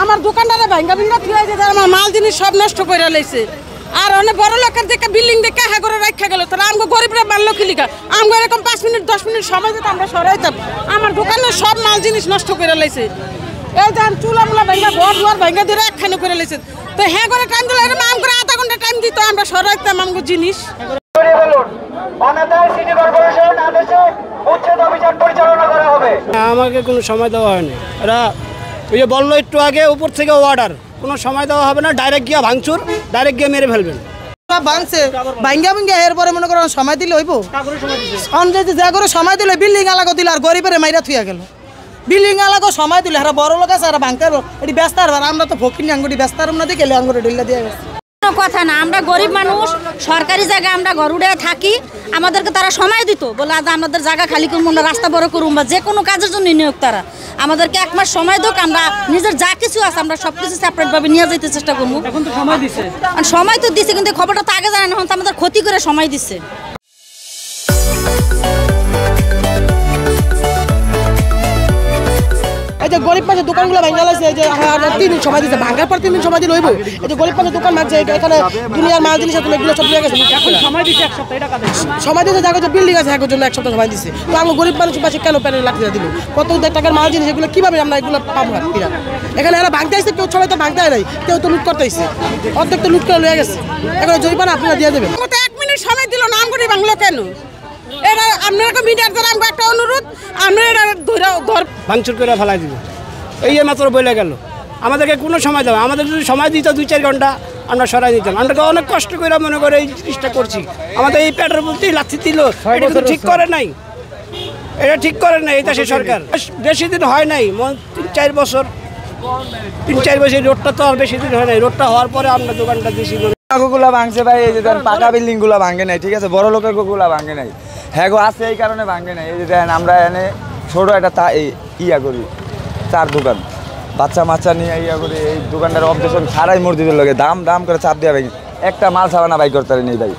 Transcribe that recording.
আমার দোকানদারে ভাঙ্গা ভিঙ্গা থুয়ে যে আমার মাল জিনিস সব নষ্ট করে লাইছে। আর অনেক বড় লোকের দেখে বিল্ডিং দেখে হ্যাঁ করে রাখা গেল, তারা আমাকে গরিবরা মানলো কি লিখা? আমাকে এরকম 5 মিনিট 10 মিনিট সময় দিতে আমরা সরাইতাম। আমার দোকানের সব মাল জিনিস নষ্ট করে লাইছে। এই যে চুলা মুলা ভাঙ্গা ঘর দুয়ার ভাঙ্গা দিয়ে একখানে করে লাইছে। তো হ্যাঁ করে টাইম দিলে এরকম আম করে আধা ঘন্টা টাইম দিত, আমরা সরাইতাম আমাকে জিনিস। আমাকে কোনো সময় দেওয়া হয়নি। এরা ওই যে বললো একটু আগে উপর থেকে অর্ডার, কোনো সময় দেওয়া হবে না, ডাইরেক্ট গিয়ে ভাঙচুর, ডাইরেক্ট গিয়ে মেরে ফেলবেন। ভাঙছে ভাঙ্গা ভাঙ্গা এরপরে মনে করো সময় দিলে হইব, যা করে সময় দিলে বিল্ডিং এলাকা দিল আর গরিবের মাইরা থুয়া গেল। বিল্ডিং এলাকা সময় দিলে হারা বড় লোক আছে আর ভাঙতে এটি ব্যস্ত আর আমরা তো ফকির আঙ্গুটি ব্যস্ত আর না দিয়ে গেলে আঙ্গুটি ঢিল্লা দিয়ে গেছে। কথা না, আমরা গরিব মানুষ, সরকারি জায়গায় আমরা ঘর উড়ে থাকি, আমাদেরকে তারা সময় দিত বলে আজ আমাদের জায়গা খালি করুন না, রাস্তা বড় করুন বা যে কোনো কাজের জন্য নিয়োগ, তারা আমাদেরকে 1 মাস সময় হোক, আমরা নিজের যা কিছু আছে আমরা সব কিছু সেপারেট ভাবে নিয়ে যেতে চেষ্টা করবো। সময় তো দিচ্ছে, কিন্তু খবরটা তো আগে জানে না, তো আমাদের ক্ষতি করে সময় দিচ্ছে। এই যে গরিব পাশে দোকানগুলো ভাঙা লাগছে, এই যে 3 দিন সময় দিচ্ছে, ভাঙার পর 3 দিন সময় দিলে হইব। এই যে গরিব পাশে দোকান ভাঙছে, এখানে দুনিয়ার মাল জিনিস আছে এগুলো সব নিয়ে গেছে। সময় দিচ্ছে 1 সপ্তাহ, এটা কাদের সময় দিচ্ছে? যাকে যে বিল্ডিং আছে এর জন্য 1 সপ্তাহ সময় দিচ্ছে। তো আমরা গরিব মানুষ পাশে কেন প্যানেল লাঠি দিল? কত টাকার মাল জিনিস এগুলো কিভাবে আমরা এগুলো পাবো? এখানে এরা ভাঙতে আসছে, কেউ সবাই তো ভাঙতে হয় নাই, কেউ তো লুট করতে আসছে, অর্ধেক তো লুট করে লয়ে গেছে। এখন জরিমানা আপনারা দিয়ে দেবেন। 1 মিনিট সময় দিল না, আমগুলি ভাঙলো কেন? এটা আপনার মিডিয়ার দ্বারা আমাকে একটা অনুরোধ, আমরা এটা ধর ভাঙচুর করে ফেলাই দিব, এই মাত্র বলে গেল। আমাদেরকে কোনো সময় দেবে, আমাদের যদি সময় দিত 2-4 ঘন্টা আমরা সরাই দিতাম। আমরা অনেক কষ্ট করে মনে করে এই জিনিসটা করছি, আমাদের এই পেটের মধ্যেই লাথি দিল, এটা কিন্তু ঠিক করে নাই, এটা ঠিক করে নাই এই দেশের সরকার। বেশি দিন হয় নাই, 3-4 বছর, 3-4 বছর। রোডটা তো আর বেশি দিন হয় নাই, রোডটা হওয়ার পরে আমরা দোকানটা দিয়েছি। গুলা ভাঙছে ভাই, এই যে পাকা বিল্ডিং গুলা ভাঙে নাই, ঠিক আছে, বড় লোকের গুলা ভাঙে নাই, হ্যাঁ গো আছে এই কারণে ভাঙে নাই। এই যে দেখেন আমরা এনে ছোট একটা ইয়া করি, 4 দোকান বাচ্চা মাচ্চা নিয়ে ইয়া করি, এই দোকানটার অবজেকশন ছাড়াই মসজিদের লোকে দাম করে চাপ দেওয়া ভাই, একটা মাল ছাড়া না ভাই করতে নেই ভাই।